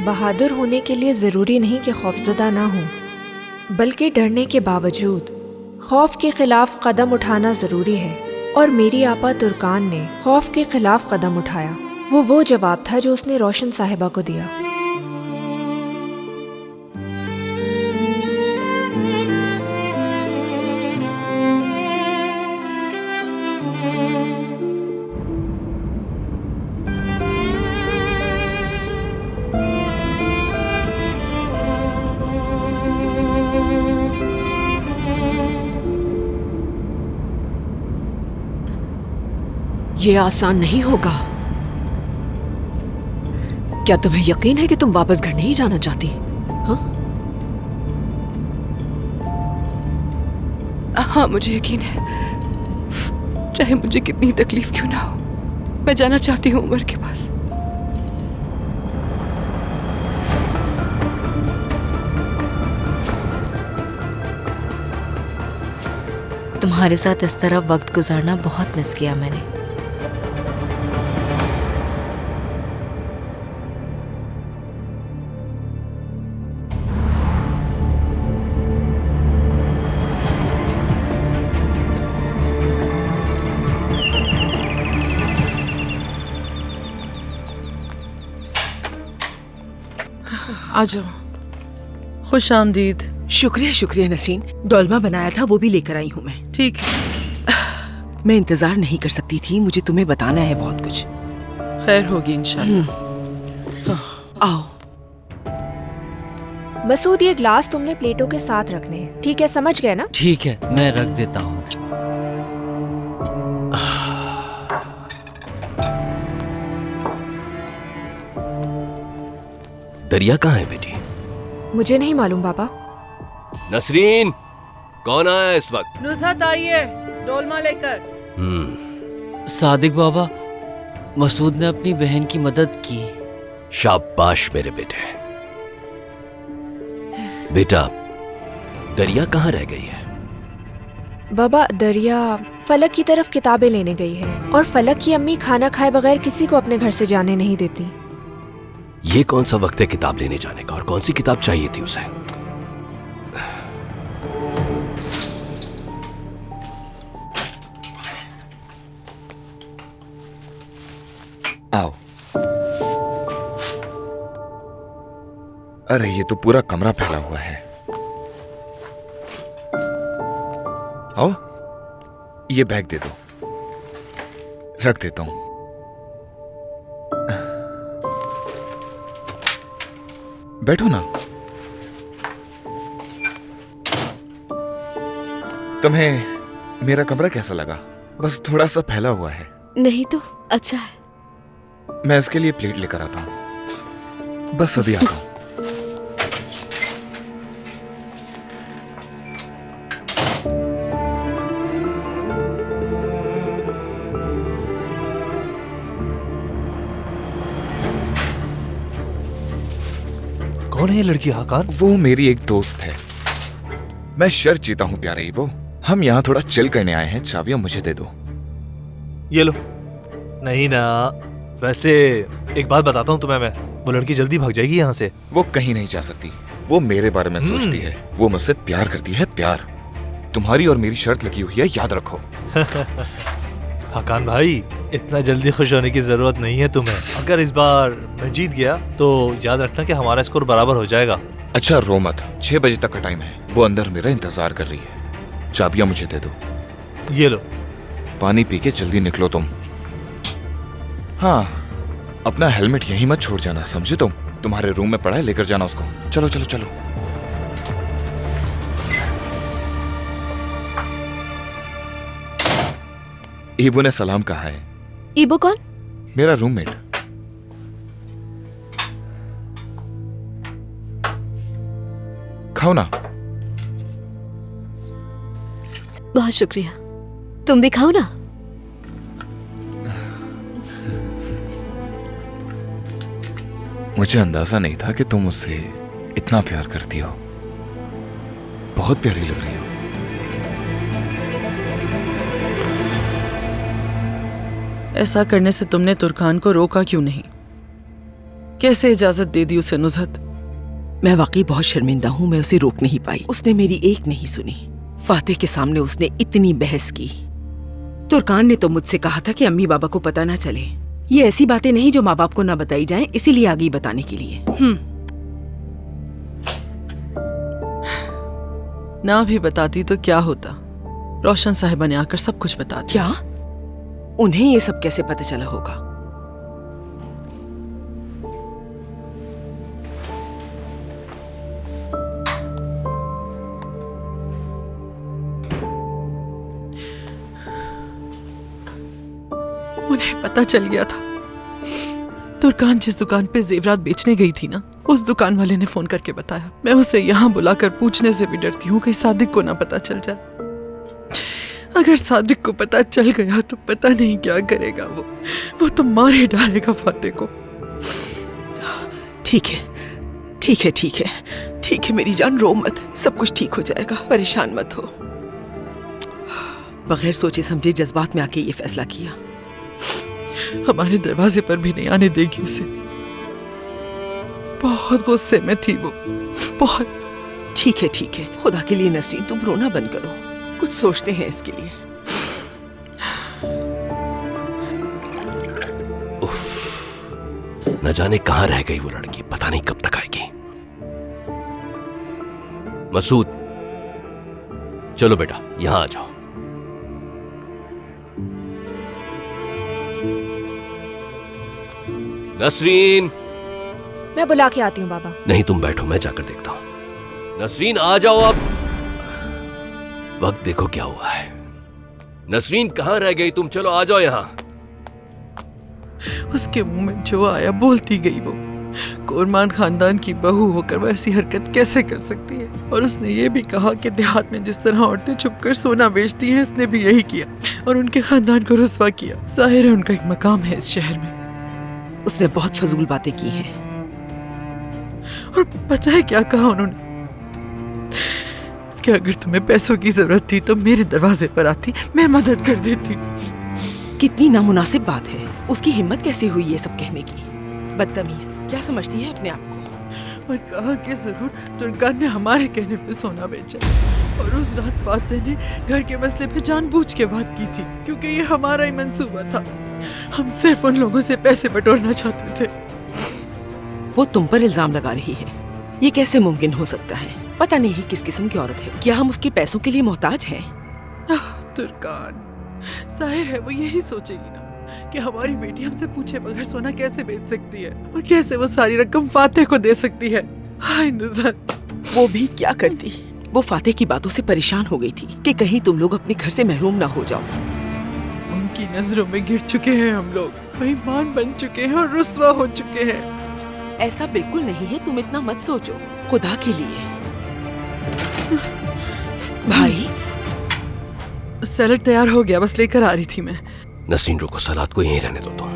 बहादुर होने के लिए ज़रूरी नहीं कि खौफज़दा ना हो, बल्कि डरने के बावजूद खौफ के खिलाफ कदम उठाना ज़रूरी है। और मेरी आपा तुर्कान ने खौफ के खिलाफ कदम उठाया। वो जवाब था जो उसने रोशन साहिबा को दिया। ये आसान नहीं होगा। क्या तुम्हें यकीन है कि तुम वापस घर नहीं जाना चाहती? हाँ? हाँ, मुझे यकीन है। चाहे मुझे कितनी तकलीफ क्यों ना हो, मैं जाना चाहती हूँ उमर के पास। तुम्हारे साथ इस तरह वक्त गुजारना बहुत मिस किया मैंने। आ जाओ। खुश आमदीद। शुक्रिया शुक्रिया नसीन, डोलमा बनाया था वो भी लेकर आई हूँ मैं। ठीक है। मैं इंतजार नहीं कर सकती थी, मुझे तुम्हें बताना है बहुत कुछ। खैर होगी इंशाल्लाह। आओ। मसूद, ये ग्लास तुमने प्लेटों के साथ रखने हैं, ठीक है? समझ गए ना? ठीक है, मैं रख देता हूँ। दरिया कहाँ है बेटी? मुझे नहीं मालूम बाबा। नसरीन, कौन आया इस वक्त? नुसरत आई है डोलमा लेकर। सादिक बाबा, मसूद ने अपनी बहन की मदद की। शाबाश मेरे बेटे। बेटा, दरिया कहाँ रह गई है? बाबा, दरिया फलक की तरफ किताबें लेने गई है, और फलक की अम्मी खाना खाए बगैर किसी को अपने घर से जाने नहीं देती। ये कौन सा वक्त है किताब लेने जाने का? और कौन सी किताब चाहिए थी उसे? आओ। अरे ये तो पूरा कमरा फैला हुआ है। आओ, ये बैग दे दो, रख देता हूं। बैठो ना। तुम्हें मेरा कमरा कैसा लगा? बस थोड़ा सा फैला हुआ है। नहीं तो अच्छा है। मैं इसके लिए प्लेट लेकर आता हूं, बस अभी आता हूं। कौन है ये लड़की हाकान? वो मेरी एक दोस्त है। मैं शर्त जीता हूँ प्यारे इबो, हम यहाँ थोड़ा चिल करने आए हैं, चाबियां मुझे दे दो। ये लो। नहीं ना, वैसे एक बात बताता हूँ तुम्हें मैं, वो लड़की जल्दी भाग जाएगी यहाँ से। वो कहीं नहीं जा सकती, वो मेरे बारे में सोचती है, वो मुझसे प्यार करती है, प्यार। तुम्हारी और मेरी शर्त लगी हुई है, याद रखो। हाकान भाई, इतना जल्दी खुश होने की जरूरत नहीं है तुम्हें। अगर इस बार मैं जीत गया तो याद रखना कि हमारा स्कोर बराबर हो जाएगा। अच्छा रो मत, 6 बजे तक का टाइम है, वो अंदर मेरा इंतजार कर रही है। चाबियां मुझे दे दो। ये लो। पानी पी के जल्दी निकलो तुम। हाँ, अपना हेलमेट यहीं मत छोड़ जाना, समझे तुम? तुम्हारे रूम में पड़ा है, लेकर जाना उसको। चलो चलो चलो। ईबो ने सलाम कहा है। ईबो कौन? मेरा रूममेट। खाओ ना। बहुत शुक्रिया। तुम भी खाओ ना। मुझे अंदाजा नहीं था कि तुम मुझसे इतना प्यार करती हो। बहुत प्यारी लग रही हो। ऐसा करने से तुमने तुर्कान को रोका क्यों नहीं? कैसे इजाजत दे दी उसे नुज़हत? मैं वाकई बहुत शर्मिंदा हूँ, मैं उसे रोक नहीं पाई। उसने मेरी एक नहीं सुनी। फातेह के सामने उसने इतनी बहस की। तुर्कान ने तो मुझसे कहा था कि अम्मी बाबा को पता ना चले। ये ऐसी बातें नहीं जो माँ बाप को ना बताई जाएं, इसीलिए आ गई बताने के लिए। ना भी बताती तो क्या होता, रोशन साहिबा ने आकर सब कुछ बता दिया। क्या? उन्हें ये सब कैसे पता चला होगा? उन्हें पता चल गया था। तुर्कान जिस दुकान पे जेवरात बेचने गई थी ना, उस दुकान वाले ने फोन करके बताया। मैं उसे यहाँ बुलाकर पूछने से भी डरती हूँ कहीं सादिक को ना पता चल जाए। अगर सादिक को पता चल गया तो पता नहीं क्या करेगा वो तो मार ही डालेगा फातेह को। ठीक है, ठीक है, ठीक है, ठीक है मेरी जान, रो मत, सब कुछ ठीक हो जाएगा, परेशान मत हो। बगैर सोचे समझे जज्बात में आके ये फैसला किया। हमारे दरवाजे पर भी नहीं आने देगी उसे। बहुत गुस्से में थी वो, बहुत। ठीक है, ठीक है, खुदा के लिए नसरीन तुम रोना बंद करो, कुछ सोचते हैं इसके लिए। न जाने कहां रह गई वो लड़की, पता नहीं कब तक आएगी। मसूद, चलो बेटा यहां आ जाओ। नसरीन। मैं बुला के आती हूँ बाबा। नहीं तुम बैठो, मैं जाकर देखता हूं। नसरीन आ जाओ अब। वक्त देखो क्या हुआ है। नसरीन कहां रह गई तुम, चलो आ जाओ यहां। उसके मुंह में जो आया बोलती गई वो। कोरमान खानदान की बहू होकर वो ऐसी हरकत कैसे कर सकती है? और उसने ये भी कहा कि देहात में जिस तरह औरतें छुपकर सोना बेचती हैं, इसने भी यही किया और उनके खानदान को रुस्वा किया। जाहिर है उनका एक मकाम है इस शहर में। उसने बहुत फजूल बातें की हैं। और पता है क्या कहा उन्होंने? कि अगर तुम्हें पैसों की जरूरत थी तो मेरे दरवाजे पर आती, मैं मदद कर देती। कितनी नामुनासिब बात है। उसकी हिम्मत कैसे हुई ये सब कहने की? बदतमीज, क्या समझती है अपने आप को? और कहा कि जरूर तुर्कान ने हमारे कहने पे सोना बेचा। और उस रात फातेह ने घर के मसले पे जानबूझ के बात की थी, क्योंकि ये हमारा ही मंसूबा था। हम सिर्फ उन लोगों से पैसे बटोरना चाहते थे। वो तुम पर इल्जाम लगा रही है। ये कैसे मुमकिन हो सकता है? पता नहीं किस किस्म की औरत है। क्या हम उसके पैसों के लिए मोहताज हैं? तुर्कान, जाहिर है वो यही सोचेगी ना कि हमारी बेटी हमसे पूछे बगैर सोना कैसे बेच सकती है और कैसे वो सारी रकम फातेह को दे सकती है। हाय नुज़हत, वो भी क्या करती? वो फातेह की बातों से परेशान हो गई थी कि कहीं तुम लोग अपने घर से महरूम ना हो जाओ। उनकी नजरों में गिर चुके हैं हम लोग, बेईमान बन चुके हैं और रुस्वा हो चुके हैं। ऐसा बिल्कुल नहीं है, तुम इतना मत सोचो, खुदा के लिए। भाई सैलेड तैयार हो गया, बस लेकर आ रही थी मैं। नसरीन रुको, सलाद को यहीं रहने दो तुम।